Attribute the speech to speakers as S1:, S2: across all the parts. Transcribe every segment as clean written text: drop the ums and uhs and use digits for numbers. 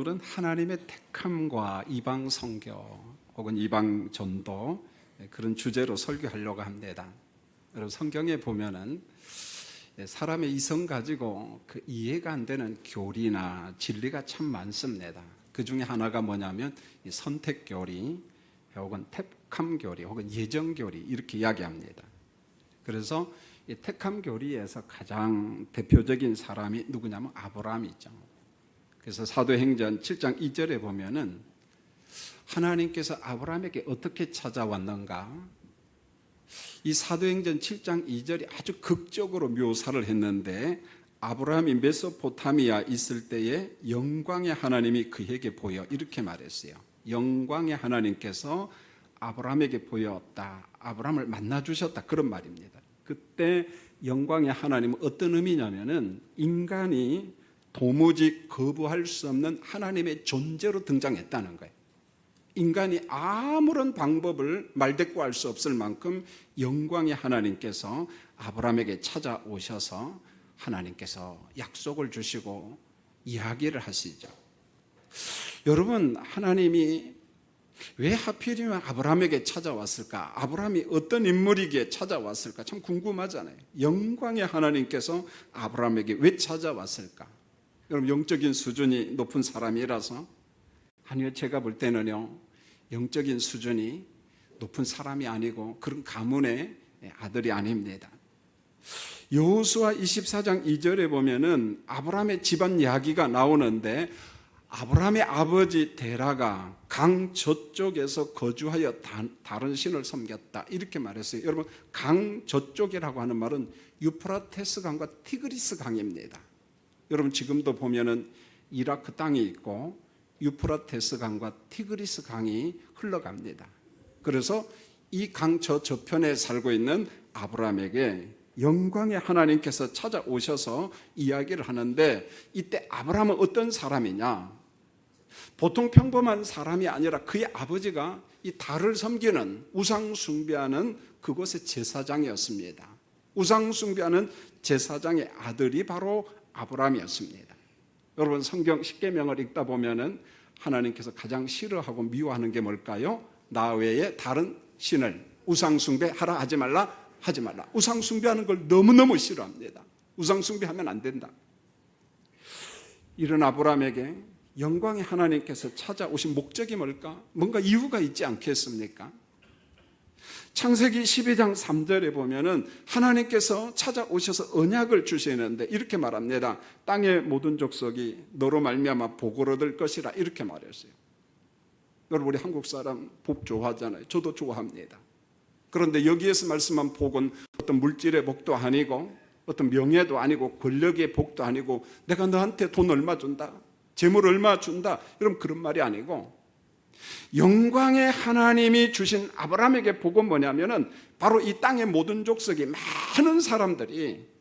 S1: 오늘은 하나님의 택함과 이방 선교 혹은 이방 전도 그런 주제로 설교하려고 합니다. 여러분 성경에 보면은 사람의 이성 가지고 그 이해가 안 되는 교리나 진리가 참 많습니다. 그 중에 하나가 뭐냐면 이 선택 교리 혹은 택함 교리 혹은 예정 교리 이렇게 이야기합니다. 그래서 이 택함 교리에서 가장 대표적인 사람이 누구냐면 아브라함이죠. 그래서 사도행전 7장 2절에 보면은 하나님께서 아브라함에게 어떻게 찾아왔는가? 이 사도행전 7장 2절이 아주 극적으로 묘사를 했는데 아브라함이 메소포타미아 있을 때에 영광의 하나님이 그에게 보여 이렇게 말했어요. 영광의 하나님께서 아브라함에게 보였다. 아브라함을 만나주셨다. 그런 말입니다. 그때 영광의 하나님은 어떤 의미냐면은 인간이 도무지 거부할 수 없는 하나님의 존재로 등장했다는 거예요. 인간이 아무런 방법을 말대꾸할 수 없을 만큼 영광의 하나님께서 아브라함에게 찾아오셔서 하나님께서 약속을 주시고 이야기를 하시죠. 여러분, 하나님이 왜 하필이면 아브라함에게 찾아왔을까? 아브라함이 어떤 인물이기에 찾아왔을까? 참 궁금하잖아요. 영광의 하나님께서 아브라함에게 왜 찾아왔을까? 여러분, 영적인 수준이 높은 사람이라서? 아니요, 제가 볼 때는요, 영적인 수준이 높은 사람이 아니고 그런 가문의 아들이 아닙니다. 여호수아 24장 2절에 보면은 아브라함의 집안 이야기가 나오는데 아브라함의 아버지 데라가 강 저쪽에서 거주하여 다른 신을 섬겼다 이렇게 말했어요. 여러분, 강 저쪽이라고 하는 말은 유프라테스 강과 티그리스 강입니다. 여러분, 지금도 보면은 이라크 땅이 있고 유프라테스 강과 티그리스 강이 흘러갑니다. 그래서 이 강 저편에 살고 있는 아브라함에게 영광의 하나님께서 찾아오셔서 이야기를 하는데 이때 아브라함은 어떤 사람이냐? 보통 평범한 사람이 아니라 그의 아버지가 이 달을 섬기는 우상 숭배하는 그곳의 제사장이었습니다. 우상 숭배하는 제사장의 아들이 바로 아브라함이었습니다. 여러분, 성경 십계명을 읽다 보면은 하나님께서 가장 싫어하고 미워하는 게 뭘까요? 나 외에 다른 신을 우상 숭배하라 하지 말라 하지 말라. 우상 숭배하는 걸 너무너무 싫어합니다. 우상 숭배하면 안 된다. 이런 아브라함에게 영광의 하나님께서 찾아오신 목적이 뭘까? 뭔가 이유가 있지 않겠습니까? 창세기 12장 3절에 보면은 하나님께서 찾아오셔서 언약을 주시는데 이렇게 말합니다. 땅의 모든 족속이 너로 말미암아 복을 얻을 것이라 이렇게 말했어요. 여러분, 우리 한국 사람 복 좋아하잖아요. 저도 좋아합니다. 그런데 여기에서 말씀한 복은 어떤 물질의 복도 아니고 어떤 명예도 아니고 권력의 복도 아니고 내가 너한테 돈 얼마 준다, 재물 얼마 준다, 여러분 그런 말이 아니고 영광의 하나님이 주신 아브라함에게 복은 뭐냐면은 바로 이 땅의 모든 족속이 많은 사람들이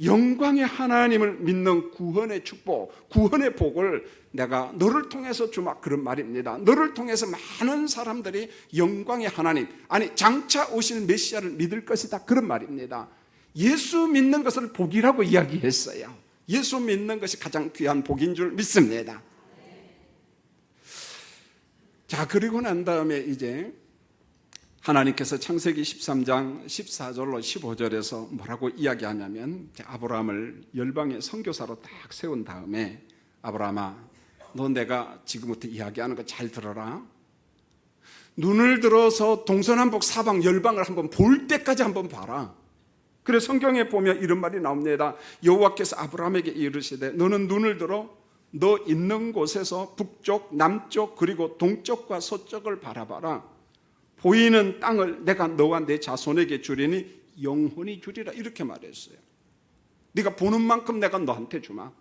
S1: 영광의 하나님을 믿는 구원의 축복, 구원의 복을 내가 너를 통해서 주마 그런 말입니다. 너를 통해서 많은 사람들이 영광의 하나님, 아니 장차 오실 메시아를 믿을 것이다 그런 말입니다. 예수 믿는 것을 복이라고 이야기했어요. 예수 믿는 것이 가장 귀한 복인 줄 믿습니다. 자, 그리고 난 다음에 이제 하나님께서 창세기 13장 14절로 15절에서 뭐라고 이야기하냐면 아브라함을 열방의 선교사로 딱 세운 다음에 아브라함아, 너 내가 지금부터 이야기하는 거 잘 들어라. 눈을 들어서 동서남북 사방 열방을 한번 볼 때까지 한번 봐라. 그래서 성경에 보면 이런 말이 나옵니다. 여호와께서 아브라함에게 이르시되 너는 눈을 들어 너 있는 곳에서 북쪽, 남쪽 그리고 동쪽과 서쪽을 바라봐라. 보이는 땅을 내가 너와 내 자손에게 주리니 영원히 주리라 이렇게 말했어요. 네가 보는 만큼 내가 너한테 주마.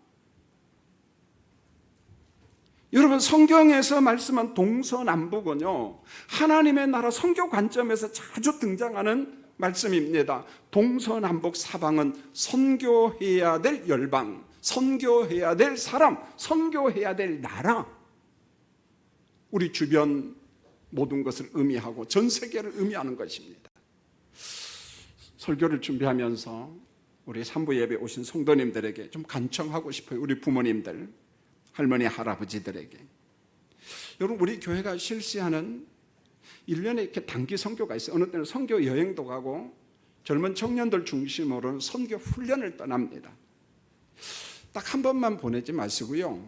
S1: 여러분, 성경에서 말씀한 동서남북은요 하나님의 나라 선교 관점에서 자주 등장하는 말씀입니다. 동서남북 사방은 선교해야 될 열방, 선교해야 될 사람, 선교해야 될 나라, 우리 주변 모든 것을 의미하고 전 세계를 의미하는 것입니다. 설교를 준비하면서 우리 산부 예배 오신 성도님들에게 좀 간청하고 싶어요. 우리 부모님들 할머니, 할아버지들에게. 여러분, 우리 교회가 실시하는 1년에 이렇게 단기 선교가 있어요. 어느 때는 선교 여행도 가고 젊은 청년들 중심으로 선교 훈련을 떠납니다. 딱 한 번만 보내지 마시고요.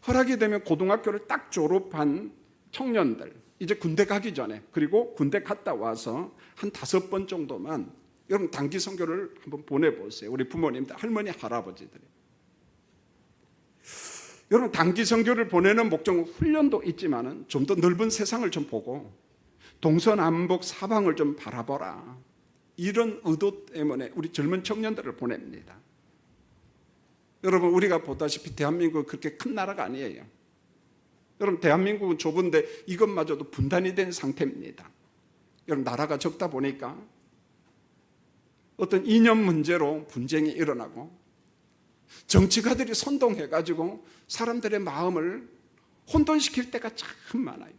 S1: 허락이 되면 고등학교를 딱 졸업한 청년들, 이제 군대 가기 전에, 그리고 군대 갔다 와서 한 5번 정도만 여러분 단기 선교를 한번 보내보세요. 우리 부모님들, 할머니, 할아버지들이. 여러분 단기 선교를 보내는 목적은 훈련도 있지만은 좀 더 넓은 세상을 좀 보고 동서남북 사방을 좀 바라보라, 이런 의도 때문에 우리 젊은 청년들을 보냅니다. 여러분, 우리가 보다시피 대한민국은 그렇게 큰 나라가 아니에요. 여러분, 대한민국은 좁은데 이것마저도 분단이 된 상태입니다. 여러분, 나라가 적다 보니까 어떤 이념 문제로 분쟁이 일어나고 정치가들이 선동해가지고 사람들의 마음을 혼돈시킬 때가 참 많아요.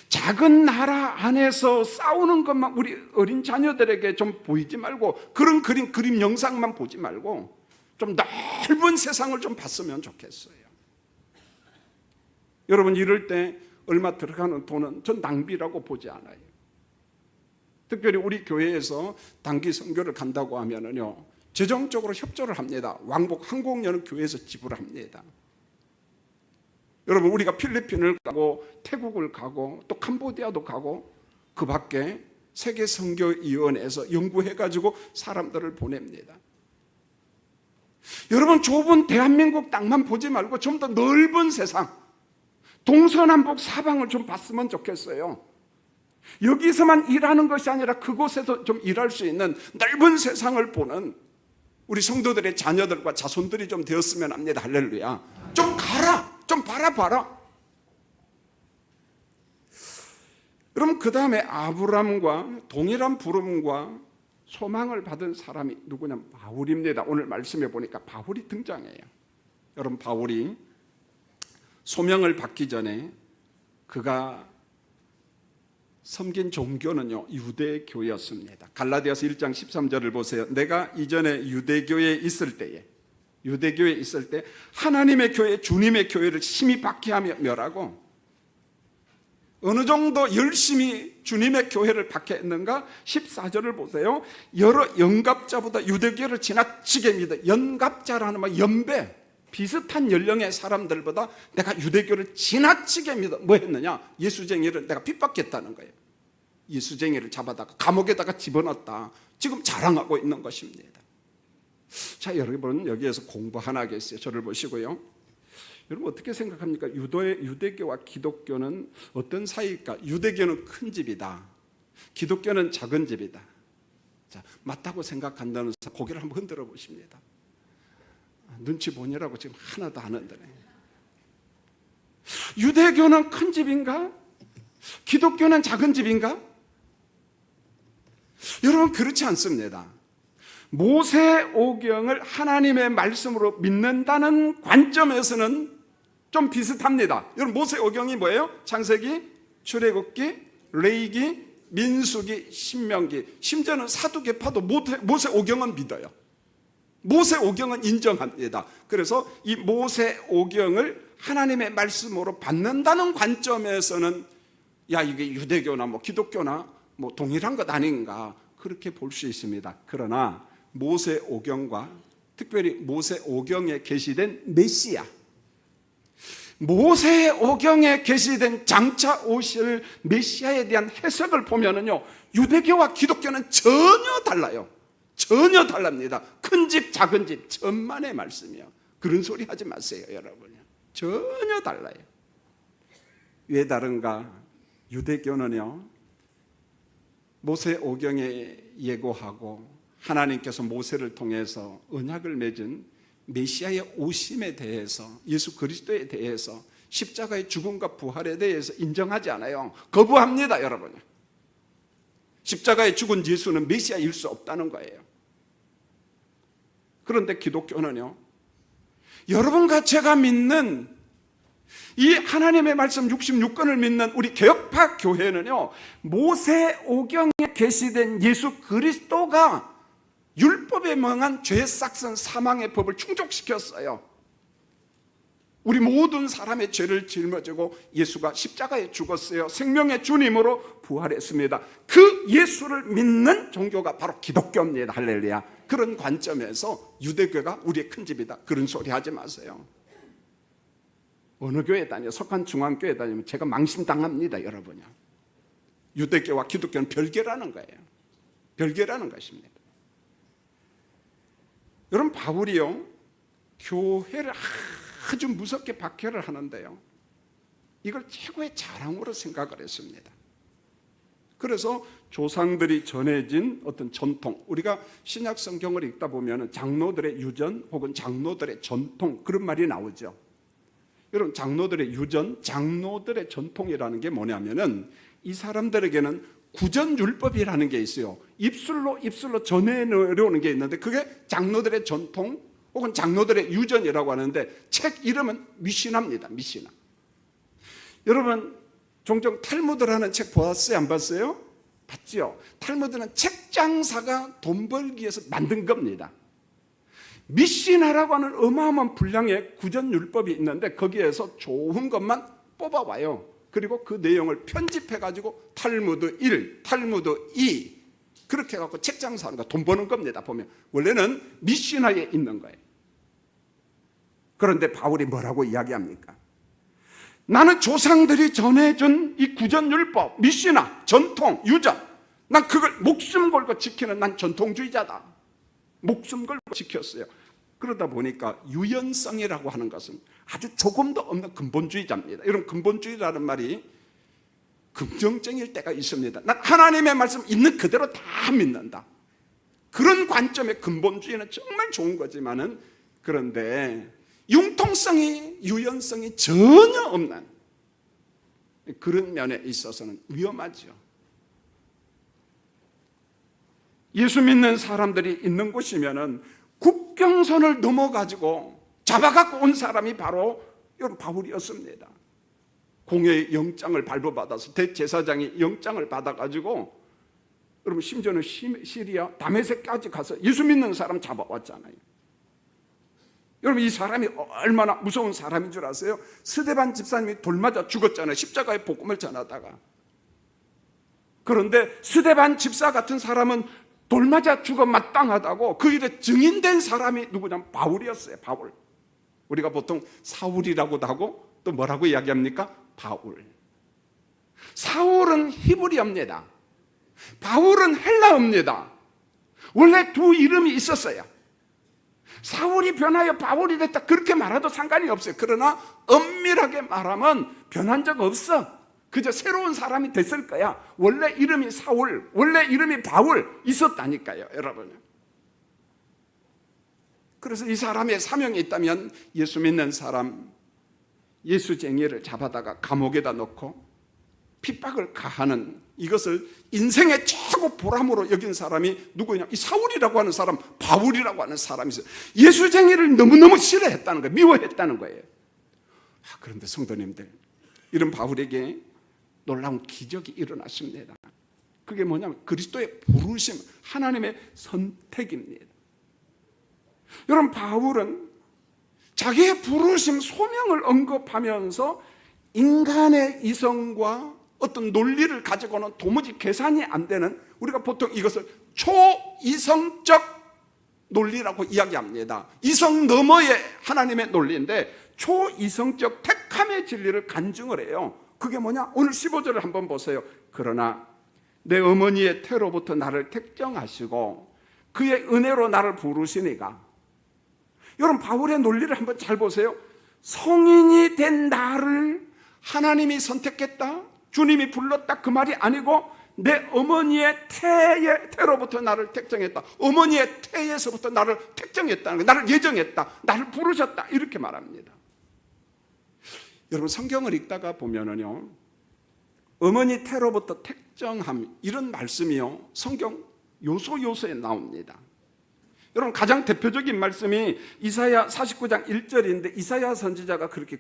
S1: 작은 나라 안에서 싸우는 것만 우리 어린 자녀들에게 좀 보이지 말고, 그런 그림 영상만 보지 말고 좀 넓은 세상을 좀 봤으면 좋겠어요. 여러분, 이럴 때 얼마 들어가는 돈은 전 낭비라고 보지 않아요. 특별히 우리 교회에서 단기 선교를 간다고 하면은요, 재정적으로 협조를 합니다. 왕복 항공료는 교회에서 지불합니다. 여러분, 우리가 필리핀을 가고 태국을 가고 또 캄보디아도 가고 그 밖에 세계선교위원회에서 연구해가지고 사람들을 보냅니다. 여러분, 좁은 대한민국 땅만 보지 말고 좀 더 넓은 세상, 동서남북 사방을 좀 봤으면 좋겠어요. 여기서만 일하는 것이 아니라 그곳에서 좀 일할 수 있는 넓은 세상을 보는 우리 성도들의 자녀들과 자손들이 좀 되었으면 합니다. 할렐루야. 좀 가라, 좀 바라봐라. 그럼 그 다음에 아브람과 동일한 부름과 소망을 받은 사람이 누구냐면 바울입니다. 오늘 말씀해 보니까 바울이 등장해요. 여러분, 바울이 소명을 받기 전에 그가 섬긴 종교는요, 유대교였습니다. 갈라디아서 1장 13절을 보세요. 내가 이전에 유대교에 있을 때 하나님의 교회, 주님의 교회를 심히 박해하며 멸하고, 어느 정도 열심히 주님의 교회를 박해했는가? 14절을 보세요. 여러 연갑자보다 유대교를 지나치게 믿어. 연갑자라는 말, 연배, 비슷한 연령의 사람들보다 내가 유대교를 지나치게 믿어. 뭐 했느냐? 예수쟁이를 내가 핍박했다는 거예요. 예수쟁이를 잡아다가 감옥에다가 집어넣었다. 지금 자랑하고 있는 것입니다. 자, 여러분, 여기에서 공부 하나 하겠어요. 저를 보시고요. 여러분, 어떻게 생각합니까? 유대교와 기독교는 어떤 사이일까? 유대교는 큰 집이다, 기독교는 작은 집이다. 자, 맞다고 생각한다는 사람 고개를 한번 흔들어 보십니다. 눈치 보느라고 지금 하나도 안 흔드네. 유대교는 큰 집인가? 기독교는 작은 집인가? 여러분, 그렇지 않습니다. 모세오경을 하나님의 말씀으로 믿는다는 관점에서는 좀 비슷합니다. 여러분, 모세오경이 뭐예요? 창세기, 출애굽기, 레위기, 민수기, 신명기, 심지어는 사두개파도 모세오경은 믿어요. 모세오경은 인정합니다. 그래서 이 모세오경을 하나님의 말씀으로 받는다는 관점에서는 야, 이게 유대교나 뭐 기독교나 뭐 동일한 것 아닌가, 그렇게 볼 수 있습니다. 그러나 모세오경과 특별히 모세오경에 게시된 메시아, 모세오경에 게시된 장차 오실 메시아에 대한 해석을 보면은요, 유대교와 기독교는 전혀 달라요. 전혀 다릅니다. 큰 집, 작은 집, 천만의 말씀이요. 그런 소리 하지 마세요, 여러분. 전혀 달라요. 왜 다른가? 유대교는요, 모세오경에 예고하고 하나님께서 모세를 통해서 언약을 맺은 메시아의 오심에 대해서, 예수 그리스도에 대해서, 십자가의 죽음과 부활에 대해서 인정하지 않아요. 거부합니다, 여러분. 십자가에 죽은 예수는 메시아일 수 없다는 거예요. 그런데 기독교는요, 여러분과 제가 믿는 이 하나님의 말씀 66권을 믿는 우리 개혁파 교회는요, 모세오경에 계시된 예수 그리스도가 율법에 명한 죄 싹슨 사망의 법을 충족시켰어요. 우리 모든 사람의 죄를 짊어지고 예수가 십자가에 죽었어요. 생명의 주님으로 부활했습니다. 그 예수를 믿는 종교가 바로 기독교입니다. 할렐루야. 그런 관점에서 유대교가 우리의 큰 집이다, 그런 소리 하지 마세요. 어느 교회 다녀, 석한 중앙교회 다니면 제가 망신당합니다, 여러분요. 유대교와 기독교는 별개라는 거예요. 별개라는 것입니다. 여러분, 바울이요, 교회를 아주 무섭게 박해를 하는데요, 이걸 최고의 자랑으로 생각을 했습니다. 그래서 조상들이 전해진 어떤 전통, 우리가 신약 성경을 읽다 보면 장로들의 유전 혹은 장로들의 전통, 그런 말이 나오죠. 여러분, 장로들의 유전, 장로들의 전통이라는 게 뭐냐면은 이 사람들에게는 구전율법이라는 게 있어요. 입술로 전해 내려오는 게 있는데 그게 장로들의 전통 혹은 장로들의 유전이라고 하는데, 책 이름은 미시나입니다. 미시나. 여러분, 종종 탈무드라는 책 보았어요? 안 봤어요? 봤죠? 탈무드는 책 장사가 돈 벌기 위해서 만든 겁니다. 미시나라고 하는 어마어마한 분량의 구전율법이 있는데 거기에서 좋은 것만 뽑아와요. 그리고 그 내용을 편집해가지고 탈무드 1, 탈무드 2 그렇게 해갖고 책 장사하는 거, 돈 버는 겁니다. 보면 원래는 미시나에 있는 거예요. 그런데 바울이 뭐라고 이야기합니까? 나는 조상들이 전해준 이 구전율법, 미시나, 전통, 유전, 난 그걸 목숨 걸고 지키는, 난 전통주의자다. 목숨 걸고 지켰어요. 그러다 보니까 유연성이라고 하는 것은 아주 조금도 없는 근본주의자입니다. 이런 근본주의라는 말이 긍정적일 때가 있습니다. 난 하나님의 말씀 있는 그대로 다 믿는다. 그런 관점의 근본주의는 정말 좋은 거지만은, 그런데 융통성이, 유연성이 전혀 없는 그런 면에 있어서는 위험하죠. 예수 믿는 사람들이 있는 곳이면은 국경선을 넘어가지고 잡아갖고 온 사람이 바로 여러분 바울이었습니다. 공회의 영장을 발부받아서 대제사장이 영장을 받아가지고, 여러분 심지어는 시리아 다메섹까지 가서 예수 믿는 사람 잡아왔잖아요. 여러분, 이 사람이 얼마나 무서운 사람인 줄 아세요? 스데반 집사님이 돌 맞아 죽었잖아요. 십자가에 복음을 전하다가. 그런데 스데반 집사 같은 사람은 돌 맞아 죽어 마땅하다고 그 일에 증인된 사람이 누구냐면 바울이었어요. 바울. 우리가 보통 사울이라고도 하고 또 뭐라고 이야기합니까? 바울. 사울은 히브리어입니다. 바울은 헬라어입니다. 원래 두 이름이 있었어요. 사울이 변하여 바울이 됐다, 그렇게 말해도 상관이 없어요. 그러나 엄밀하게 말하면 변한 적 없어. 그저 새로운 사람이 됐을 거야. 원래 이름이 사울, 원래 이름이 바울 있었다니까요, 여러분. 그래서 이 사람의 사명이 있다면 예수 믿는 사람, 예수쟁이를 잡아다가 감옥에다 넣고 핍박을 가하는, 이것을 인생의 최고 보람으로 여긴 사람이 누구냐? 이 사울이라고 하는 사람, 바울이라고 하는 사람이 있어요. 예수쟁이를 너무너무 싫어했다는 거예요. 미워했다는 거예요. 그런데 성도님들, 이런 바울에게 놀라운 기적이 일어났습니다. 그게 뭐냐면 그리스도의 부르심, 하나님의 선택입니다. 여러분, 바울은 자기의 부르심, 소명을 언급하면서 인간의 이성과 어떤 논리를 가지고는 도무지 계산이 안 되는, 우리가 보통 이것을 초이성적 논리라고 이야기합니다. 이성 너머의 하나님의 논리인데 초이성적 택함의 진리를 간증을 해요. 그게 뭐냐? 오늘 15절을 한번 보세요. 그러나 내 어머니의 태로부터 나를 택정하시고 그의 은혜로 나를 부르시니가. 여러분, 바울의 논리를 한번 잘 보세요. 성인이 된 나를 하나님이 선택했다, 주님이 불렀다, 그 말이 아니고 내 어머니의 태로부터 나를 택정했다, 어머니의 태에서부터 나를 택정했다는 거예요. 나를 예정했다, 나를 부르셨다, 이렇게 말합니다. 여러분, 성경을 읽다가 보면은요, 어머니 태로부터 택정함, 이런 말씀이요, 성경 요소에 나옵니다. 여러분, 가장 대표적인 말씀이 이사야 49장 1절인데 이사야 선지자가 그렇게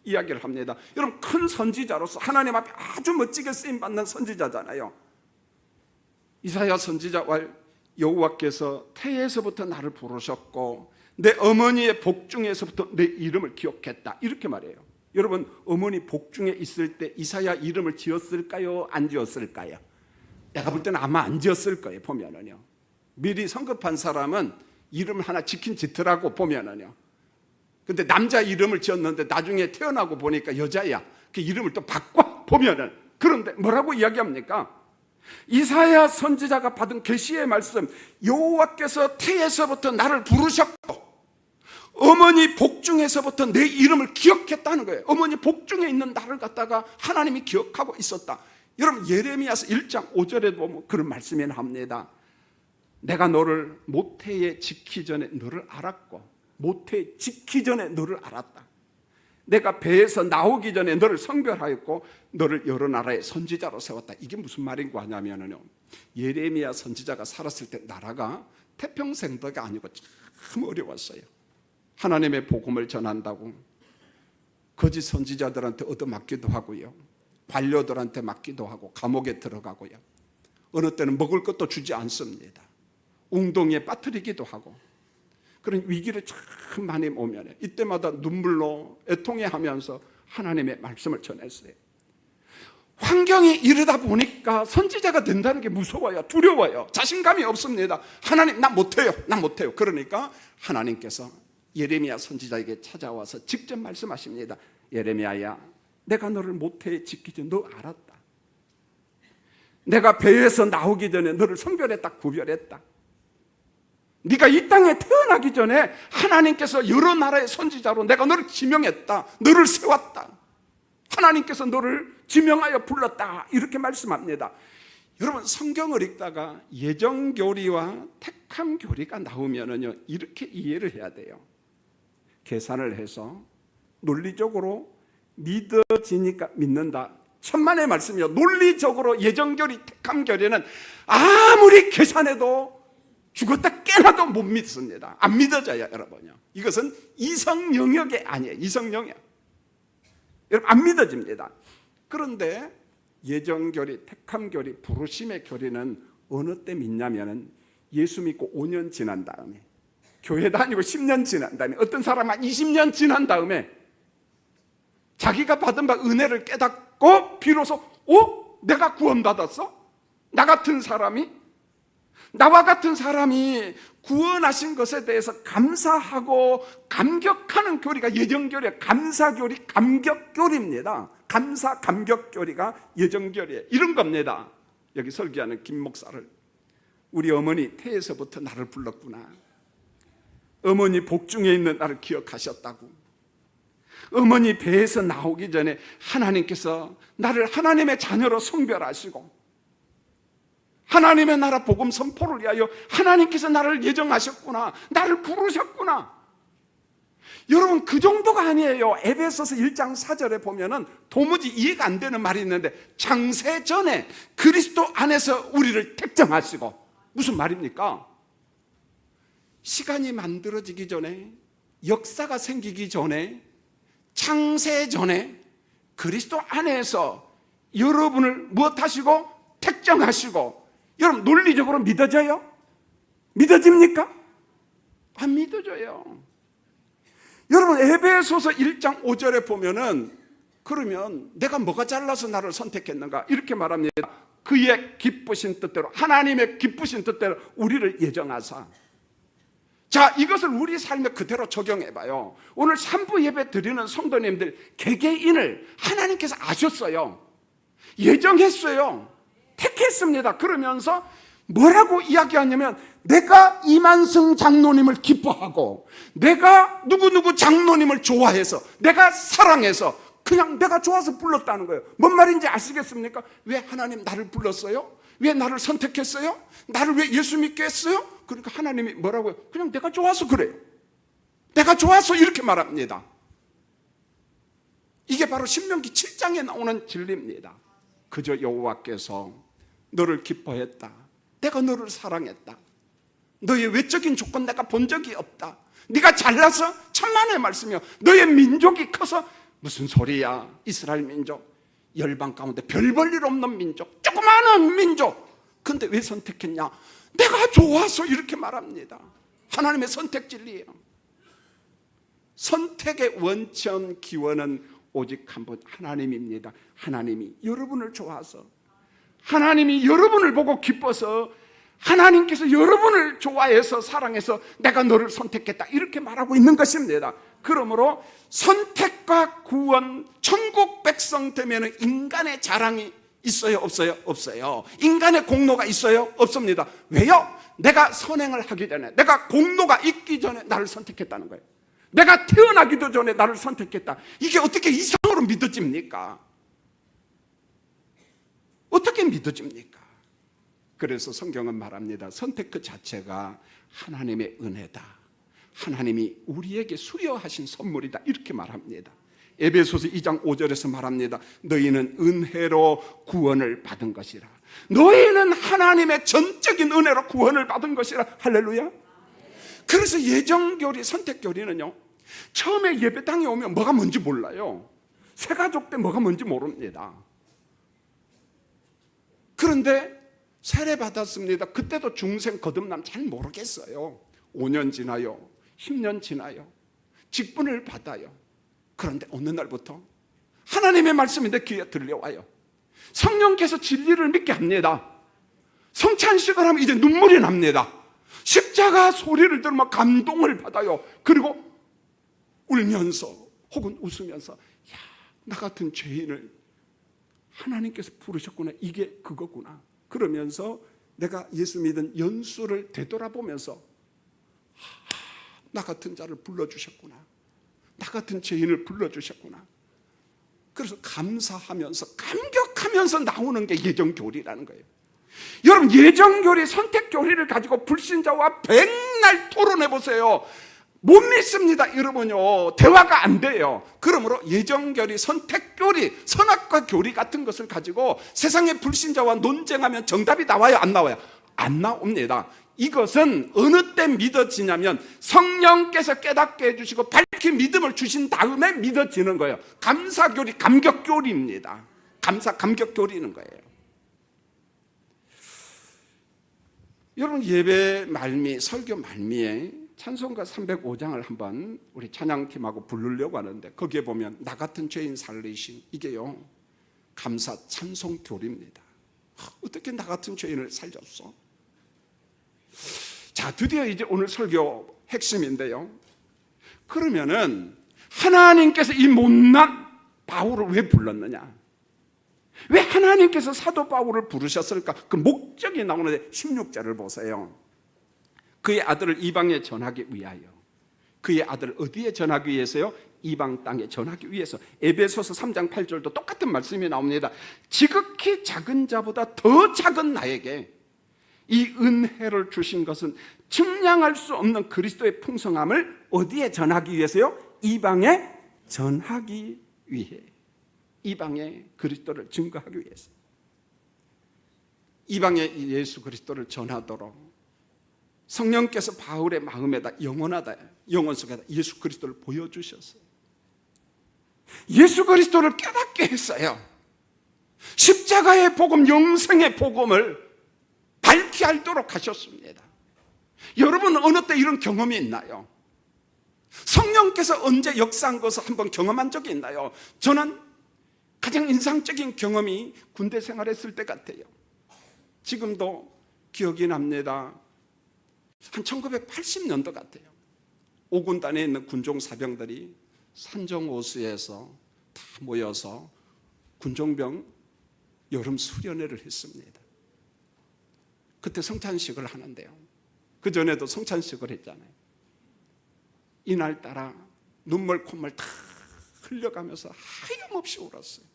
S1: 이야기를 합니다. 여러분, 큰 선지자로서 하나님 앞에 아주 멋지게 쓰임받는 선지자잖아요. 이사야 선지자와 여호와께서 태에서부터 나를 부르셨고
S2: 내 어머니의 복중에서부터 내 이름을 기억했다. 이렇게 말해요. 여러분, 어머니 복중에 있을 때 이사야 이름을 지었을까요? 안 지었을까요? 내가 볼 때는 아마 안 지었을 거예요. 보면은요, 미리 성급한 사람은 이름을 하나 지킨 짓더라고. 보면은요, 근데 남자 이름을 지었는데 나중에 태어나고 보니까 여자야. 그 이름을 또 바꿔 보면은. 그런데 뭐라고 이야기합니까? 이사야 선지자가 받은 계시의 말씀, 여호와께서 태에서부터 나를 부르셨고 어머니 복중에서부터 내 이름을 기억했다는 거예요. 어머니 복중에 있는 나를 갖다가 하나님이 기억하고 있었다. 여러분, 예레미야서 1장 5절에 보면 그런 말씀이 나옵니다. 내가 너를 모태에 짓기 전에 너를 알았고 모태에 짓기 전에 너를 알았다. 내가 배에서 나오기 전에 너를 성별하였고 너를 여러 나라의 선지자로 세웠다. 이게 무슨 말인고 하냐면요, 예레미야 선지자가 살았을 때 나라가 태평생도가 아니고 참 어려웠어요. 하나님의 복음을 전한다고 거짓 선지자들한테 얻어맞기도 하고요, 관료들한테 맞기도 하고 감옥에 들어가고요, 어느 때는 먹을 것도 주지 않습니다. 웅덩이에 빠뜨리기도 하고 그런 위기를 참 많이 오면 이때마다 눈물로 애통해하면서 하나님의 말씀을 전했어요. 환경이 이러다 보니까 선지자가 된다는 게 무서워요. 두려워요. 자신감이 없습니다. 하나님, 나 못해요. 그러니까 하나님께서 예레미야 선지자에게 찾아와서 직접 말씀하십니다. 예레미야야, 내가 너를 모태에 짓기 전에 너 알았다. 내가 배에서 나오기 전에 너를 성별했다, 구별했다. 네가 이 땅에 태어나기 전에 하나님께서 여러 나라의 선지자로 내가 너를 지명했다. 너를 세웠다. 하나님께서 너를 지명하여 불렀다. 이렇게 말씀합니다. 여러분, 성경을 읽다가 예정교리와 택함교리가 나오면은요, 이렇게 이해를 해야 돼요. 계산을 해서 논리적으로 믿어지니까 믿는다. 천만의 말씀이요. 논리적으로 예정교리, 택함교리는 아무리 계산해도 죽었다 깨나도 못 믿습니다. 안 믿어져요, 여러분요. 이것은 이성 영역이 아니에요. 이성 영역. 여러분, 안 믿어집니다. 그런데 예정교리, 택함교리, 부르심의 교리는 어느 때 믿냐면은 예수 믿고 5년 지난 다음에, 교회 다니고 10년 지난 다음에, 어떤 사람은 20년 지난 다음에 자기가 받은 바 은혜를 깨닫고 비로소 내가 구원받았어? 나와 같은 사람이 구원하신 것에 대해서 감사하고 감격하는 교리가 예정교리예요. 감사교리, 감격교리입니다. 감사, 감격교리가 예정교리예요. 이런 겁니다. 여기 설교하는 김 목사를, 우리 어머니 태에서부터 나를 불렀구나. 어머니 복중에 있는 나를 기억하셨다고. 어머니 배에서 나오기 전에 하나님께서 나를 하나님의 자녀로 성별하시고 하나님의 나라 복음 선포를 위하여 하나님께서 나를 예정하셨구나. 나를 부르셨구나. 여러분, 그 정도가 아니에요. 에베소서 1장 4절에 보면은 도무지 이해가 안 되는 말이 있는데, 창세 전에 그리스도 안에서 우리를 택정하시고. 무슨 말입니까? 시간이 만들어지기 전에, 역사가 생기기 전에, 창세 전에 그리스도 안에서 여러분을 무엇하시고? 택정하시고. 여러분, 논리적으로 믿어져요? 믿어집니까? 안 믿어져요. 여러분, 에베소서 1장 5절에 보면은, 그러면 내가 뭐가 잘나서 나를 선택했는가? 이렇게 말합니다. 그의 기쁘신 뜻대로, 하나님의 기쁘신 뜻대로 우리를 예정하사. 자, 이것을 우리 삶에 그대로 적용해봐요. 오늘 3부 예배 드리는 성도님들 개개인을 하나님께서 아셨어요. 예정했어요. 택했습니다. 그러면서 뭐라고 이야기하냐면, 내가 이만승 장로님을 기뻐하고, 내가 누구누구 장로님을 좋아해서, 내가 사랑해서, 그냥 내가 좋아서 불렀다는 거예요. 뭔 말인지 아시겠습니까? 왜 하나님 나를 불렀어요? 왜 나를 선택했어요? 나를 왜 예수 믿게 했어요? 그러니까 하나님이 뭐라고요? 그냥 내가 좋아서 그래요. 내가 좋아서 이렇게 말합니다. 이게 바로 신명기 7장에 나오는 진리입니다. 그저 여호와께서 너를 기뻐했다. 내가 너를 사랑했다. 너의 외적인 조건 내가 본 적이 없다. 네가 잘나서 천만의 말씀이요. 너의 민족이 커서 무슨 소리야. 이스라엘 민족, 열방 가운데 별 볼 일 없는 민족, 조그마한 민족. 근데 왜 선택했냐? 내가 좋아서 이렇게 말합니다. 하나님의 선택 진리예요. 선택의 원천 기원은 오직 한 분 하나님입니다. 하나님이 여러분을 좋아서, 하나님이 여러분을 보고 기뻐서, 하나님께서 여러분을 좋아해서 사랑해서 내가 너를 선택했다 이렇게 말하고 있는 것입니다. 그러므로 선택과 구원, 천국 백성 되면 인간의 자랑이 있어요? 없어요? 없어요. 인간의 공로가 있어요? 없습니다. 왜요? 내가 선행을 하기 전에, 내가 공로가 있기 전에 나를 선택했다는 거예요. 내가 태어나기도 전에 나를 선택했다. 이게 어떻게 이상으로 믿어집니까? 어떻게 믿어집니까? 그래서 성경은 말합니다. 선택 그 자체가 하나님의 은혜다. 하나님이 우리에게 수여하신 선물이다. 이렇게 말합니다. 에베소서 2장 5절에서 말합니다. 너희는 은혜로 구원을 받은 것이라. 너희는 하나님의 전적인 은혜로 구원을 받은 것이라. 할렐루야. 그래서 예정교리, 선택교리는요, 처음에 예배당에 오면 뭐가 뭔지 몰라요. 새가족 때 뭐가 뭔지 모릅니다. 그런데 세례 받았습니다. 그때도 중생 거듭남 잘 모르겠어요. 5년 지나요. 10년 지나요. 직분을 받아요. 그런데 어느 날부터 하나님의 말씀이 내 귀에 들려와요. 성령께서 진리를 믿게 합니다. 성찬식을 하면 이제 눈물이 납니다. 십자가 소리를 들으면 감동을 받아요. 그리고 울면서 혹은 웃으면서, 야, 나 같은 죄인을 하나님께서 부르셨구나. 이게 그거구나. 그러면서 내가 예수 믿은 연수를 되돌아보면서, 나 같은 자를 불러주셨구나. 나 같은 죄인을 불러주셨구나. 그래서 감사하면서, 감격하면서 나오는 게 예정교리라는 거예요. 여러분, 예정교리, 선택교리를 가지고 불신자와 백날 토론해보세요. 못 믿습니다. 여러분요, 대화가 안 돼요. 그러므로 예정교리, 선택교리, 선악과 교리 같은 것을 가지고 세상의 불신자와 논쟁하면 정답이 나와요? 안 나와요? 안 나옵니다. 이것은 어느 때 믿어지냐면 성령께서 깨닫게 해주시고 밝히 믿음을 주신 다음에 믿어지는 거예요. 감사교리, 감격교리입니다. 감격교리는 거예요. 여러분, 예배 말미, 설교 말미에 찬송가 305장을 한번 우리 찬양팀하고 부르려고 하는데, 거기에 보면 나 같은 죄인 살리신, 이게요, 감사 찬송 교리입니다. 어떻게 나 같은 죄인을 살렸어? 자, 드디어 이제 오늘 설교 핵심인데요. 그러면은 하나님께서 이 못난 바울을 왜 불렀느냐? 왜 하나님께서 사도 바울을 부르셨을까? 그 목적이 나오는데 16절을 보세요. 그의 아들을 이방에 전하기 위하여. 그의 아들을 어디에 전하기 위해서요? 이방 땅에 전하기 위해서. 에베소서 3장 8절도 똑같은 말씀이 나옵니다. 지극히 작은 자보다 더 작은 나에게 이 은혜를 주신 것은 측량할 수 없는 그리스도의 풍성함을 어디에 전하기 위해서요? 이방에 전하기 위해. 이방에 그리스도를 증거하기 위해서. 이방에 예수 그리스도를 전하도록 성령께서 바울의 마음에다 영원하다, 영혼 속에다 예수 그리스도를 보여주셨어요. 예수 그리스도를 깨닫게 했어요. 십자가의 복음, 영생의 복음을 밝히 알도록 하셨습니다. 여러분, 어느 때 이런 경험이 있나요? 성령께서 언제 역사한 것을 한번 경험한 적이 있나요? 저는 가장 인상적인 경험이 군대 생활했을 때 같아요. 지금도 기억이 납니다. 한 1980년도 같아요. 5군단에 있는 군종 사병들이 산정호수에서 다 모여서 군종병 여름 수련회를 했습니다. 그때 성찬식을 하는데요, 그 전에도 성찬식을 했잖아요. 이날따라 눈물 콧물 다 흘려가면서 하염없이 울었어요.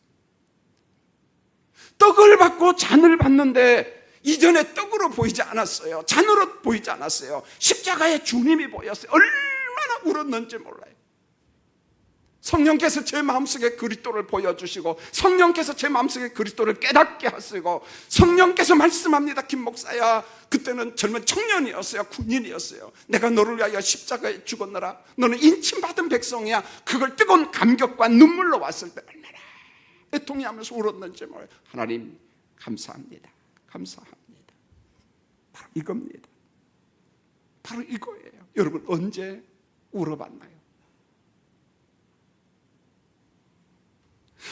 S2: 떡을 받고 잔을 받는데 이전에 떡으로 보이지 않았어요. 잔으로 보이지 않았어요. 십자가의 주님이 보였어요. 얼마나 울었는지 몰라요. 성령께서 제 마음속에 그리스도를 보여주시고, 성령께서 제 마음속에 그리스도를 깨닫게 하시고, 성령께서 말씀합니다. 김 목사야, 그때는 젊은 청년이었어요. 군인이었어요. 내가 너를 위하여 십자가에 죽었노라. 너는 인침받은 백성이야. 그걸 뜨거운 감격과 눈물로 왔을 때 얼마나 애통해하면서 울었는지 몰라요. 하나님 감사합니다. 감사합니다. 바로 이겁니다. 바로 이거예요. 여러분, 언제 울어봤나요?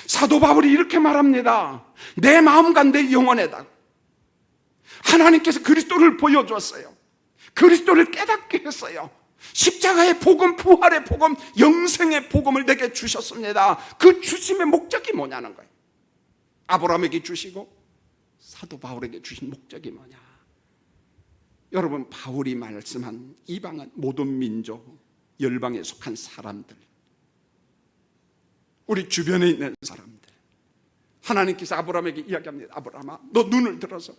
S2: 사도 바울이 이렇게 말합니다. 내 마음과 내 영혼에다 하나님께서 그리스도를 보여주었어요. 그리스도를 깨닫게 했어요. 십자가의 복음, 부활의 복음, 영생의 복음을 내게 주셨습니다. 그 주심의 목적이 뭐냐는 거예요. 아브라함에게 주시고 사도 바울에게 주신 목적이 뭐냐. 여러분, 바울이 말씀한 이방은 모든 민족, 열방에 속한 사람들, 우리 주변에 있는 사람들, 하나님께서 아브라함에게 이야기합니다. 아브라함아, 너 눈을 들어서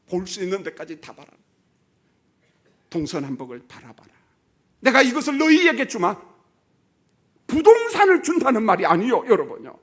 S2: 볼 수 있는 데까지 다 봐라. 동서남북을 바라봐라. 내가 이것을 너희에게 주마. 부동산을 준다는 말이 아니요, 여러분요.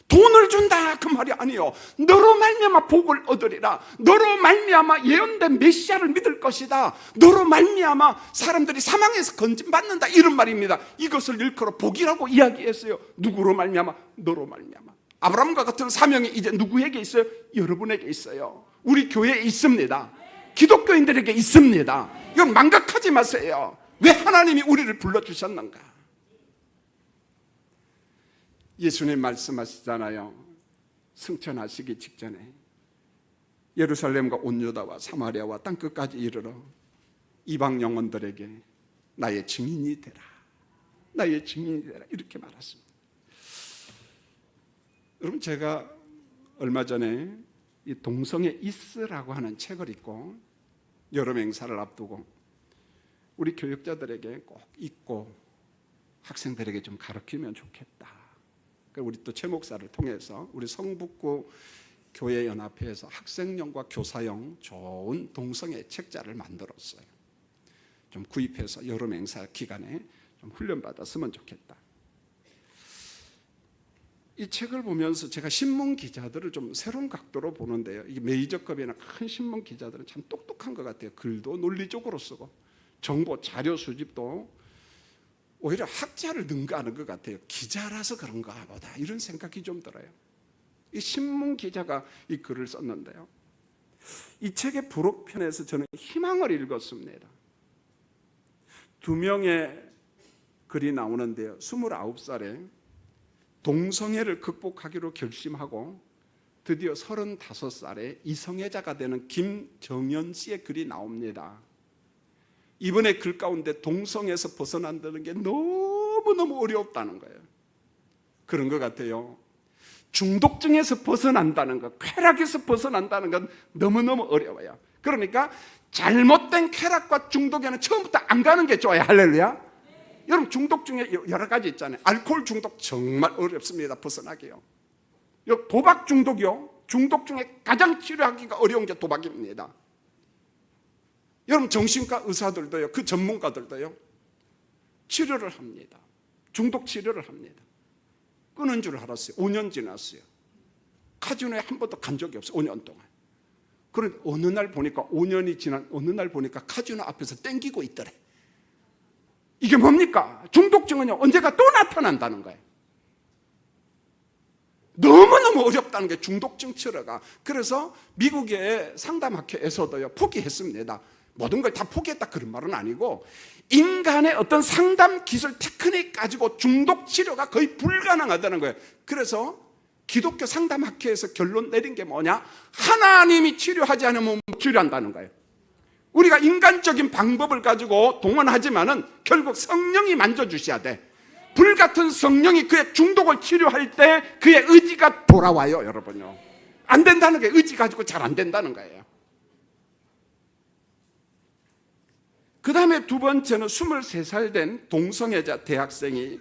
S2: 돈을 준다 그 말이 아니요. 너로 말미암아 복을 얻으리라. 너로 말미암아 예언된 메시아를 믿을 것이다. 너로 말미암아 사람들이 사망에서 건진받는다, 이런 말입니다. 이것을 일컬어 복이라고 이야기했어요. 누구로 말미암아? 너로 말미암아. 아브라함과 같은 사명이 이제 누구에게 있어요? 여러분에게 있어요. 우리 교회에 있습니다. 기독교인들에게 있습니다. 이건 망각하지 마세요. 왜 하나님이 우리를 불러주셨는가? 예수님 말씀하시잖아요. 승천하시기 직전에 예루살렘과 온 유다와 사마리아와 땅끝까지 이르러 이방 영혼들에게 나의 증인이 되라. 나의 증인이 되라. 이렇게 말했습니다. 여러분, 제가 얼마 전에 이 동성애 이스라고 하는 책을 읽고 여름 행사를 앞두고 우리 교육자들에게 꼭 읽고 학생들에게 좀 가르치면 좋겠다. 우리 또 최 목사를 통해서 우리 성북구 교회연합회에서 학생용과 교사용 좋은 동성애 책자를 만들었어요. 좀 구입해서 여름 행사 기간에 좀 훈련받았으면 좋겠다. 이 책을 보면서 제가 신문 기자들을 좀 새로운 각도로 보는데요. 이게 메이저급이나 큰 신문 기자들은 참 똑똑한 것 같아요. 글도 논리적으로 쓰고 정보 자료 수집도 오히려 학자를 능가하는 것 같아요. 기자라서 그런가 보다, 이런 생각이 좀 들어요. 이 신문 기자가 이 글을 썼는데요. 이 책의 부록편에서 저는 희망을 읽었습니다. 두 명의 글이 나오는데요. 29살에 동성애를 극복하기로 결심하고 드디어 35살에 이성애자가 되는 김정연 씨의 글이 나옵니다. 이번에 글 가운데 동성애에서 벗어난다는 게 너무너무 어렵다는 거예요. 그런 것 같아요. 중독증에서 벗어난다는 것, 쾌락에서 벗어난다는 건 너무너무 어려워요. 그러니까 잘못된 쾌락과 중독에는 처음부터 안 가는 게 좋아요. 할렐루야. 여러분, 중독 중에 여러 가지 있잖아요. 알코올 중독 정말 어렵습니다. 벗어나기요. 도박 중독이요. 중독 중에 가장 치료하기가 어려운 게 도박입니다. 여러분, 정신과 의사들도요, 그 전문가들도요, 치료를 합니다. 중독 치료를 합니다. 끊은 줄 알았어요. 5년 지났어요. 카지노에 한 번도 간 적이 없어요. 5년 동안. 그런데 어느 날 보니까 5년이 지난 어느 날 보니까 카지노 앞에서 땡기고 있더래. 이게 뭡니까? 중독증은요, 언제가 또 나타난다는 거예요. 너무너무 어렵다는 게 중독증 치료가. 그래서 미국의 상담학회에서도요, 포기했습니다. 모든 걸 다 포기했다 그런 말은 아니고, 인간의 어떤 상담 기술 테크닉 가지고 중독 치료가 거의 불가능하다는 거예요. 그래서 기독교 상담학회에서 결론 내린 게 뭐냐? 하나님이 치료하지 않으면 못 치료한다는 거예요. 우리가 인간적인 방법을 가지고 동원하지만은 결국 성령이 만져주셔야 돼. 불같은 성령이 그의 중독을 치료할 때 그의 의지가 돌아와요, 여러분요. 안 된다는 게 의지 가지고 잘 안 된다는 거예요. 그 다음에 두 번째는 23살 된 동성애자 대학생이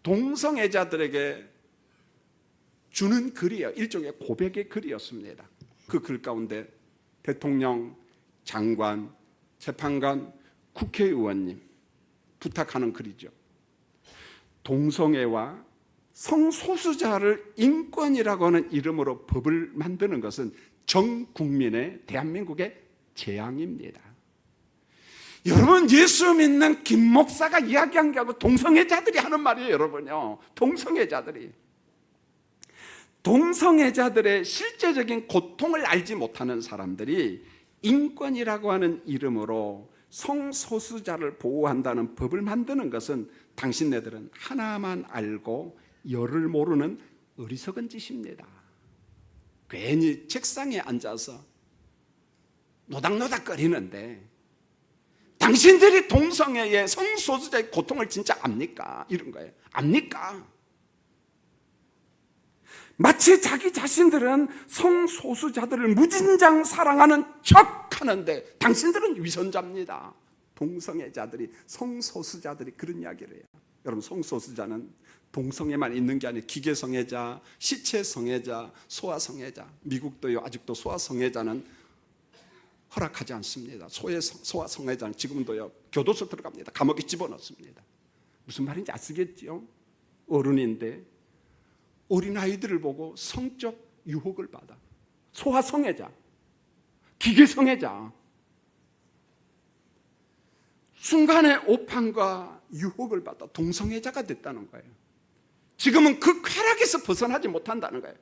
S2: 동성애자들에게 주는 글이에요. 일종의 고백의 글이었습니다. 그 글 가운데 대통령, 장관, 재판관, 국회의원님 부탁하는 글이죠. 동성애와 성소수자를 인권이라고 하는 이름으로 법을 만드는 것은 전 국민의 대한민국의 재앙입니다. 여러분, 예수 믿는 김 목사가 이야기한 게 아니고 동성애자들이 하는 말이에요, 여러분요. 동성애자들의 실제적인 고통을 알지 못하는 사람들이 인권이라고 하는 이름으로 성소수자를 보호한다는 법을 만드는 것은 당신네들은 하나만 알고 열을 모르는 어리석은 짓입니다. 괜히 책상에 앉아서 노닥노닥거리는데 당신들이 동성애의 성소수자의 고통을 진짜 압니까? 이런 거예요. 압니까? 마치 자기 자신들은 성소수자들을 무진장 사랑하는 척 하는데 당신들은 위선자입니다. 동성애자들이, 성소수자들이 그런 이야기를 해요. 여러분, 성소수자는 동성애만 있는 게 아니라 기계성애자, 시체성애자, 소아성애자. 미국도요, 아직도 소아성애자는 허락하지 않습니다. 소아성애자는 지금도요, 교도소 들어갑니다. 감옥에 집어넣습니다. 무슨 말인지 아시겠죠? 어른인데 어린아이들을 보고 성적 유혹을 받아. 소아성애자, 기계성애자. 순간의 오판과 유혹을 받아 동성애자가 됐다는 거예요. 지금은 그 쾌락에서 벗어나지 못한다는 거예요.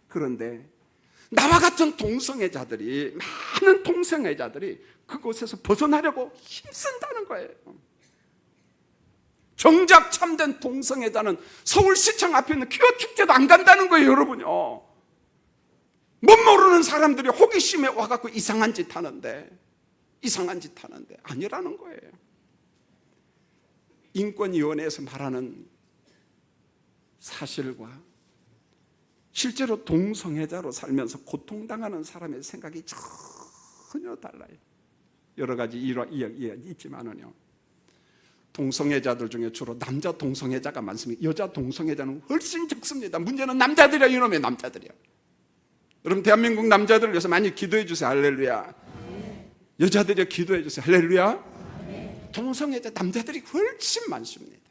S2: 그런데 나와 같은 동성애자들이, 많은 동성애자들이 그곳에서 벗어나려고 힘쓴다는 거예요. 정작 참된 동성애자는 서울시청 앞에 있는 퀴어 축제도 안 간다는 거예요, 여러분요. 못 모르는 사람들이 호기심에 와갖고 이상한 짓 하는데 아니라는 거예요. 인권위원회에서 말하는 사실과 실제로 동성애자로 살면서 고통당하는 사람의 생각이 전혀 달라요. 여러 가지 이야기가 있지만은요, 동성애자들 중에 주로 남자 동성애자가 많습니다. 여자 동성애자는 훨씬 적습니다. 문제는 남자들이야, 이놈의 남자들이야. 여러분, 대한민국 남자들을 위해서 많이 기도해 주세요. 할렐루야. 여자들이 기도해 주세요. 할렐루야. 동성애자 남자들이 훨씬 많습니다.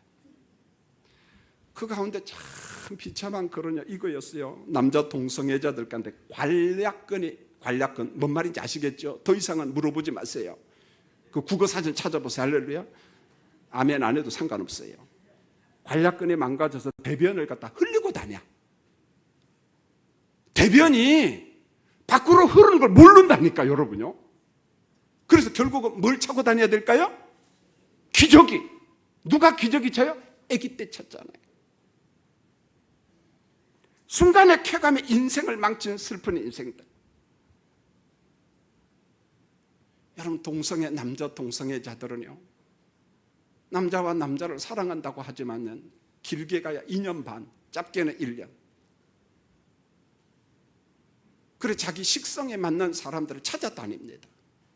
S2: 그 가운데 참 비참한 그러냐 이거였어요. 남자 동성애자들 가운데 관략근 뭔 말인지 아시겠죠? 더 이상은 물어보지 마세요. 그 국어사전 찾아보세요. 할렐루야. 아멘 안 해도 상관없어요. 관략근이 망가져서 대변을 갖다 흘리고 다녀. 대변이 밖으로 흐르는 걸 모른다니까, 여러분요. 그래서 결국은 뭘 차고 다녀야 될까요? 기저귀. 누가 기저귀 차요? 아기 때 찼잖아요. 순간의 쾌감에 인생을 망친 슬픈 인생들. 여러분, 남자 동성애자들은요, 남자와 남자를 사랑한다고 하지만은 길게 가야 2년 반, 짧게는 1년. 그래 자기 식성에 맞는 사람들을 찾아다닙니다.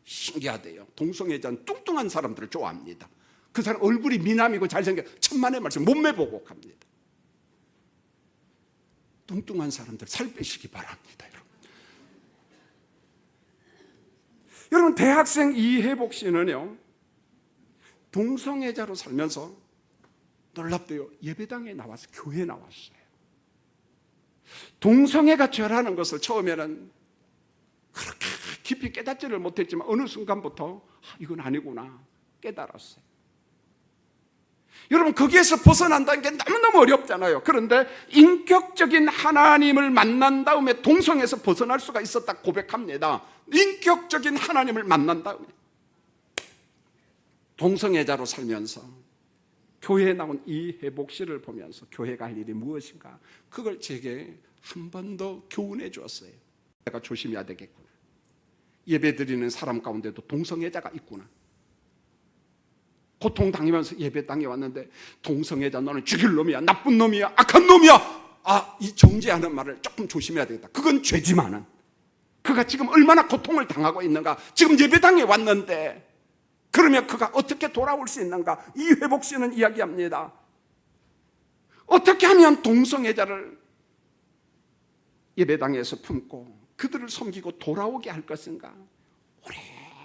S2: 신기하대요. 동성애자는 뚱뚱한 사람들을 좋아합니다. 그 사람 얼굴이 미남이고 잘생겨 천만의 말씀 몸매 보고 갑니다. 뚱뚱한 사람들 살 빼시기 바랍니다. 여러분, 대학생 이혜복 씨는요, 동성애자로 살면서 놀랍대요. 예배당에 나와서, 교회에 나왔어요. 동성애가 죄라는 것을 처음에는 그렇게 깊이 깨닫지를 못했지만 어느 순간부터 이건 아니구나 깨달았어요. 여러분, 거기에서 벗어난다는 게 너무너무 어렵잖아요. 그런데 인격적인 하나님을 만난 다음에 동성애에서 벗어날 수가 있었다 고백합니다. 인격적인 하나님을 만난 다음에 동성애자로 살면서 교회에 나온 이혜복 씨를 보면서 교회가 할 일이 무엇인가, 그걸 제게 한 번 더 교훈해 주었어요. 내가 조심해야 되겠구나. 예배드리는 사람 가운데도 동성애자가 있구나. 고통당하면서 예배당에 왔는데 동성애자 너는 죽일 놈이야, 나쁜 놈이야, 악한 놈이야. 이 정죄하는 말을 조금 조심해야 되겠다. 그건 죄지만은 그가 지금 얼마나 고통을 당하고 있는가. 지금 예배당에 왔는데 그러면 그가 어떻게 돌아올 수 있는가. 이회복 씨는 이야기합니다. 어떻게 하면 동성애자를 예배당에서 품고 그들을 섬기고 돌아오게 할 것인가.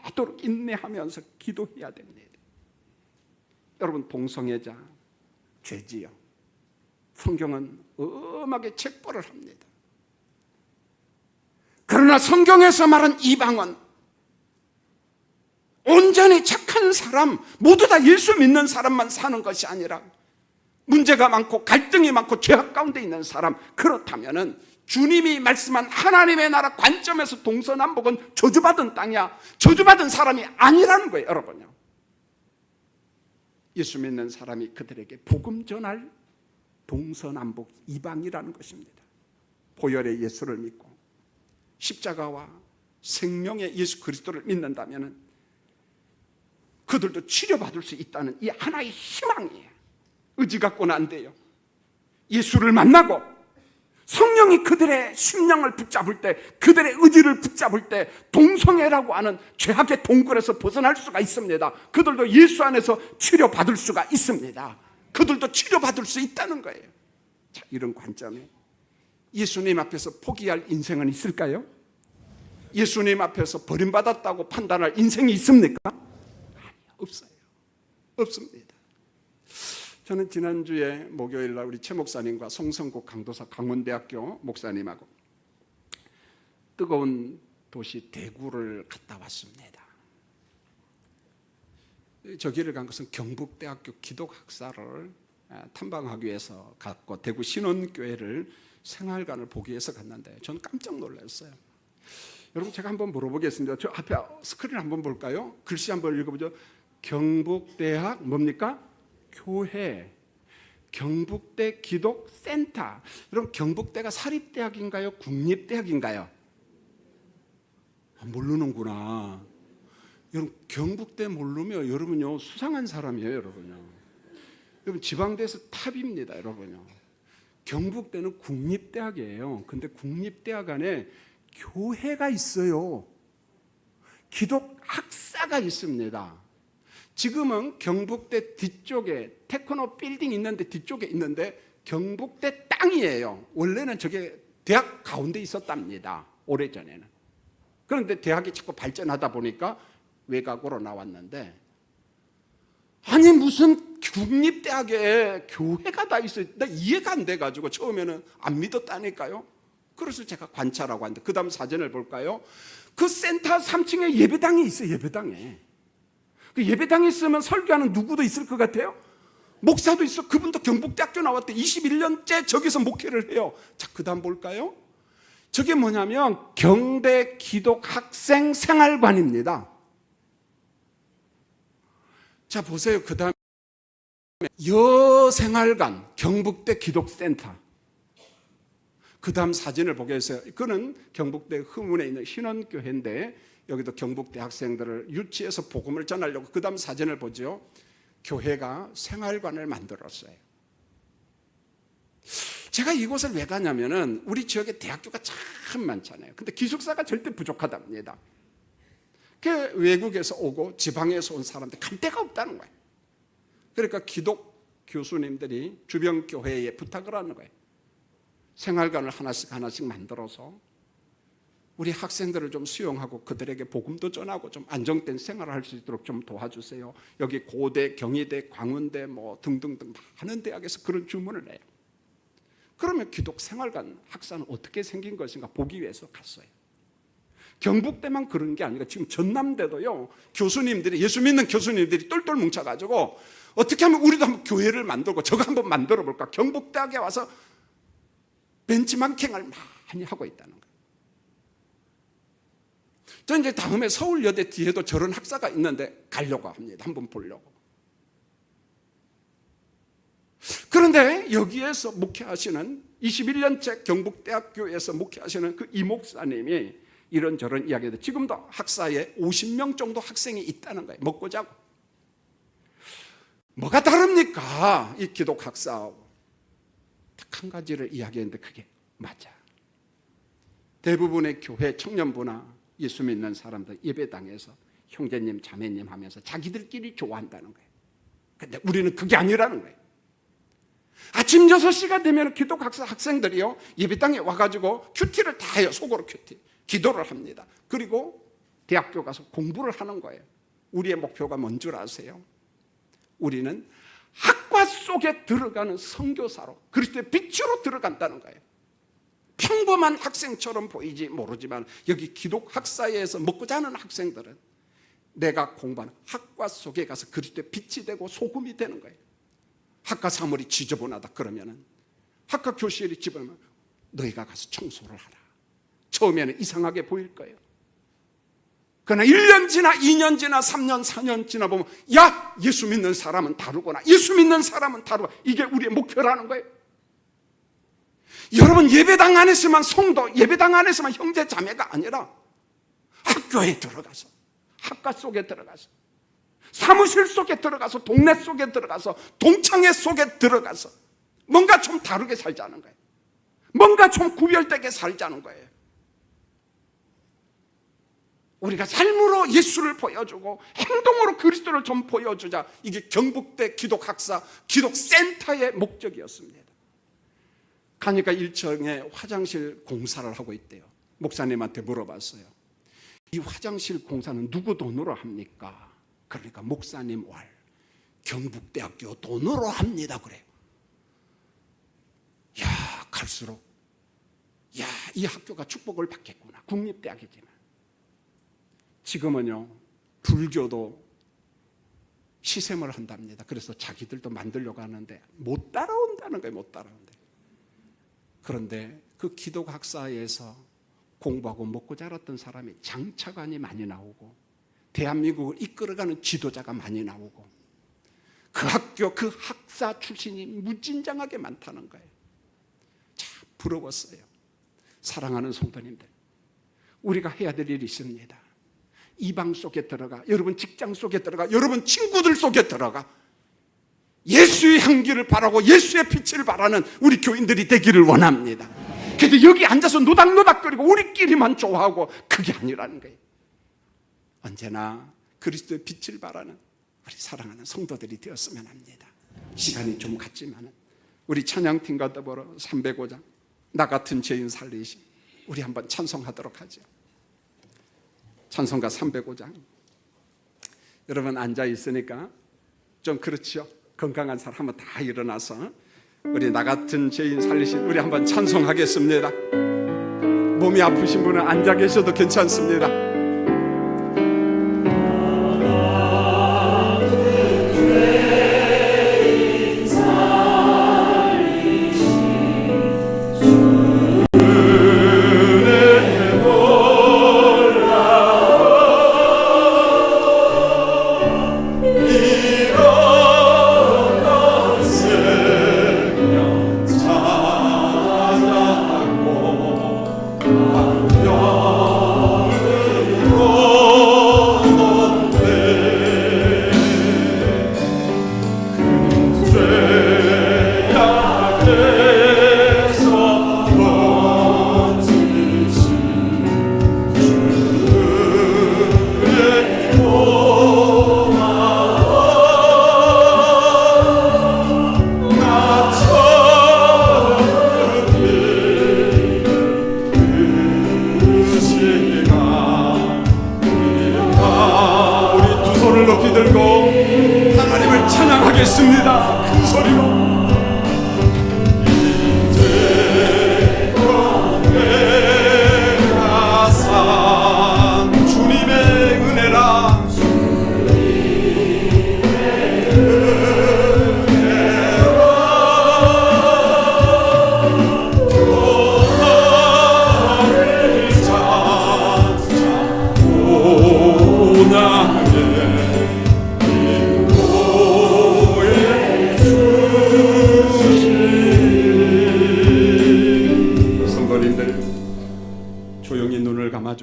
S2: 오래도록 인내하면서 기도해야 됩니다. 여러분, 동성애자 죄지요. 성경은 엄하게 책벌을 합니다. 그러나 성경에서 말한 이방은 온전히 착한 사람, 모두 다 예수 믿는 사람만 사는 것이 아니라 문제가 많고 갈등이 많고 죄악 가운데 있는 사람, 그렇다면은 주님이 말씀한 하나님의 나라 관점에서 동서남북은 저주받은 땅이야. 저주받은 사람이 아니라는 거예요, 여러분요. 예수 믿는 사람이 그들에게 복음 전할 동서남북 이방이라는 것입니다. 보혈의 예수를 믿고 십자가와 생명의 예수 그리스도를 믿는다면 그들도 치료받을 수 있다는 이 하나의 희망이에요. 의지 갖고는 안 돼요. 예수를 만나고 성령이 그들의 심령을 붙잡을 때, 그들의 의지를 붙잡을 때 동성애라고 하는 죄악의 동굴에서 벗어날 수가 있습니다. 그들도 예수 안에서 치료받을 수가 있습니다. 그들도 치료받을 수 있다는 거예요. 자, 이런 관점에 예수님 앞에서 포기할 인생은 있을까요? 예수님 앞에서 버림받았다고 판단할 인생이 있습니까? 아니요, 없어요. 없습니다. 저는 지난주에 목요일날 우리 최 목사님과 송성국 강도사 강원대학교 목사님하고 뜨거운 도시 대구를 갔다 왔습니다. 저 길을 간 것은 경북대학교 기독학사를 탐방하기 위해서 갔고 대구 신원교회를 생활관을 보기 위해서 갔는데 저는 깜짝 놀랐어요. 여러분 제가 한번 물어보겠습니다. 저 앞에 스크린 한번 볼까요? 글씨 한번 읽어보죠. 경북대학 뭡니까? 교회, 경북대 기독센터. 여러분 경북대가 사립대학인가요? 국립대학인가요? 모르는구나. 여러분 경북대 모르면 여러분요 수상한 사람이에요. 여러분 지방대에서 탑입니다. 여러분요. 경북대는 국립대학이에요. 근데 국립대학 안에 교회가 있어요. 기독학사가 있습니다. 지금은 경북대 뒤쪽에 테크노 빌딩 있는데 뒤쪽에 있는데 경북대 땅이에요. 원래는 저게 대학 가운데 있었답니다. 오래전에는. 그런데 대학이 자꾸 발전하다 보니까 외곽으로 나왔는데 아니 무슨 국립대학에 교회가 다 있어요. 나 이해가 안 돼가지고 처음에는 안 믿었다니까요. 그래서 제가 관찰하고 왔는데 그 다음 사진을 볼까요? 그 센터 3층에 예배당이 있어요. 예배당에. 그 예배당에 있으면 설교하는 누구도 있을 것 같아요? 목사도 있어. 그분도 경북대학교 나왔대. 21년째 저기서 목회를 해요. 자, 그 다음 볼까요? 저게 뭐냐면 경대 기독학생 생활관입니다. 자, 보세요. 그 다음에 여생활관 경북대 기독센터. 그 다음 사진을 보겠어요. 그거는 경북대 흐문에 있는 신원교회인데 여기도 경북대 학생들을 유치해서 복음을 전하려고 그 다음 사진을 보죠. 교회가 생활관을 만들었어요. 제가 이곳을 왜 가냐면은 우리 지역에 대학교가 참 많잖아요. 근데 기숙사가 절대 부족하답니다. 그 외국에서 오고 지방에서 온 사람들 갈 데가 없다는 거예요. 그러니까 기독 교수님들이 주변 교회에 부탁을 하는 거예요. 생활관을 하나씩 만들어서 우리 학생들을 좀 수용하고 그들에게 복음도 전하고 좀 안정된 생활을 할 수 있도록 좀 도와주세요. 여기 고대, 경희대, 광운대 뭐 등등등 많은 대학에서 그런 주문을 해요. 그러면 기독 생활관 학사는 어떻게 생긴 것인가 보기 위해서 갔어요. 경북대만 그런 게 아니라 지금 전남대도요. 교수님들이 예수 믿는 교수님들이 똘똘 뭉쳐가지고 어떻게 하면 우리도 한번 교회를 만들고 저거 한번 만들어 볼까. 경북대학에 와서 벤치마킹을 많이 하고 있다는 거예요. 저는 이제 다음에 서울여대 뒤에도 저런 학사가 있는데 가려고 합니다. 한번 보려고. 그런데 여기에서 목회하시는 21년째 경북대학교에서 목회하시는 그 이 목사님이 이런저런 이야기들 지금도 학사에 50명 정도 학생이 있다는 거예요. 먹고 자고. 뭐가 다릅니까? 이 기독학사하고. 딱 한 가지를 이야기했는데 그게 맞아. 대부분의 교회 청년부나 예수 믿는 사람들 예배당에서 형제님 자매님 하면서 자기들끼리 좋아한다는 거예요. 근데 우리는 그게 아니라는 거예요. 아침 6시가 되면 기독학사 학생들이요 예배당에 와가지고 큐티를 다 해요. 속으로 큐티 기도를 합니다. 그리고 대학교 가서 공부를 하는 거예요. 우리의 목표가 뭔 줄 아세요? 우리는 학과 속에 들어가는 선교사로 그리스도의 빛으로 들어간다는 거예요. 평범한 학생처럼 보이지 모르지만 여기 기독학사에서 먹고 자는 학생들은 내가 공부하는 학과 속에 가서 그리스도의 빛이 되고 소금이 되는 거예요. 학과 사물이 지저분하다 그러면은 학과 교실이 지저분하면 너희가 가서 청소를 하라. 처음에는 이상하게 보일 거예요. 그러나 1년 지나 2년 지나 3년 4년 지나 보면 야 예수 믿는 사람은 다르구나. 예수 믿는 사람은 다르구나. 이게 우리의 목표라는 거예요. 여러분, 예배당 안에서만 성도, 예배당 안에서만 형제 자매가 아니라 학교에 들어가서, 학과 속에 들어가서, 사무실 속에 들어가서, 동네 속에 들어가서, 동창회 속에 들어가서 뭔가 좀 다르게 살자는 거예요. 뭔가 좀 구별되게 살자는 거예요. 우리가 삶으로 예수를 보여주고 행동으로 그리스도를 좀 보여주자. 이게 경북대 기독학사 기독센터의 목적이었습니다. 가니까 1층에 화장실 공사를 하고 있대요. 목사님한테 물어봤어요. 이 화장실 공사는 누구 돈으로 합니까? 그러니까 목사님 왈, 경북대학교 돈으로 합니다 그래요. 야, 갈수록 야, 이 학교가 축복을 받겠구나. 국립대학이지만 지금은요, 불교도 시샘을 한답니다. 그래서 자기들도 만들려고 하는데 못 따라온다는 거예요. 못 따라온다. 그런데 그 기독학사에서 공부하고 먹고 자랐던 사람이 장차관이 많이 나오고 대한민국을 이끌어가는 지도자가 많이 나오고 그 학교, 그 학사 출신이 무진장하게 많다는 거예요. 참 부러웠어요. 사랑하는 성도님들, 우리가 해야 될 일이 있습니다. 이방 속에 들어가, 여러분 직장 속에 들어가, 여러분 친구들 속에 들어가 예수의 향기를 바라고 예수의 빛을 바라는 우리 교인들이 되기를 원합니다. 그런데 여기 앉아서 노닥노닥거리고 우리끼리만 좋아하고 그게 아니라는 거예요. 언제나 그리스도의 빛을 바라는 우리 사랑하는 성도들이 되었으면 합니다. 시간이 좀 갔지만 우리 찬양팀과 더불어 305장 나 같은 죄인 살리심, 우리 한번 찬송하도록 하죠. 찬송가 305장. 여러분 앉아 있으니까 좀 그렇죠. 건강한 사람 한번 다 일어나서 우리 나 같은 죄인 살리신 우리 한번 찬송하겠습니다. 몸이 아프신 분은 앉아 계셔도 괜찮습니다. 찬양하겠습니다. 큰 소리로. 내가 산 주님의 은혜라.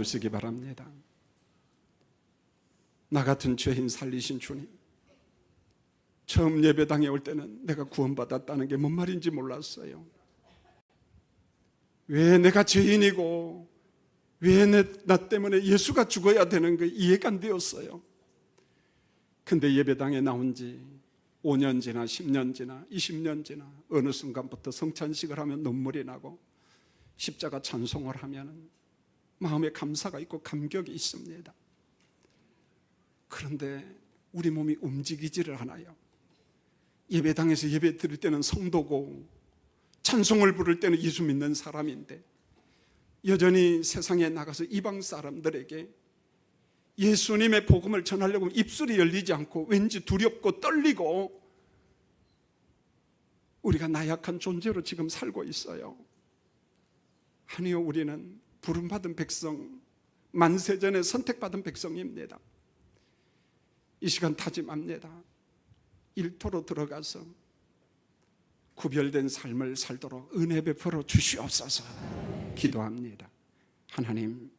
S2: 주시기 바랍니다. 나 같은 죄인 살리신 주님, 처음 예배당에 올 때는 내가 구원받았다는 게 뭔 말인지 몰랐어요. 왜 내가 죄인이고 왜 나 때문에 예수가 죽어야 되는 거 이해가 안 되었어요. 근데 예배당에 나온 지 5년 지나 10년 지나 20년 지나 어느 순간부터 성찬식을 하면 눈물이 나고 십자가 찬송을 하면 마음에 감사가 있고 감격이 있습니다. 그런데 우리 몸이 움직이지를 않아요. 예배당에서 예배 드릴 때는 성도고 찬송을 부를 때는 예수 믿는 사람인데 여전히 세상에 나가서 이방 사람들에게 예수님의 복음을 전하려고 입술이 열리지 않고 왠지 두렵고 떨리고 우리가 나약한 존재로 지금 살고 있어요. 아니요, 우리는 부름받은 백성, 만세전에 선택받은 백성입니다. 이 시간 다짐합니다. 일터로 들어가서
S1: 구별된 삶을 살도록 은혜 베풀어 주시옵소서 기도합니다. 하나님,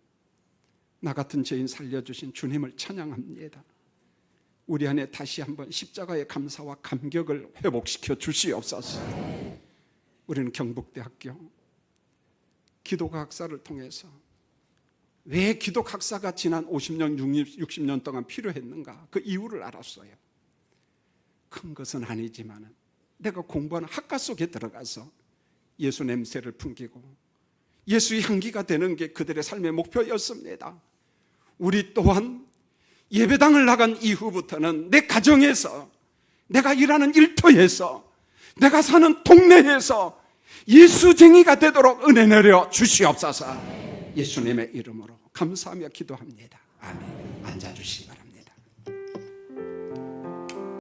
S1: 나 같은 죄인 살려주신 주님을 찬양합니다. 우리 안에 다시 한번 십자가의 감사와 감격을 회복시켜 주시옵소서. 우리는 경북대학교 기도학사를 통해서 왜 기도학사가 지난 50년, 60년 동안 필요했는가, 그 이유를 알았어요. 큰 것은 아니지만 내가 공부하는 학과 속에 들어가서 예수 냄새를 풍기고 예수의 향기가 되는 게 그들의 삶의 목표였습니다. 우리 또한 예배당을 나간 이후부터는 내 가정에서, 내가 일하는 일터에서, 내가 사는 동네에서 예수쟁이가 되도록 은혜 내려 주시옵소서. 예수님의 이름으로 감사하며 기도합니다. 아멘. 앉아주시기 바랍니다.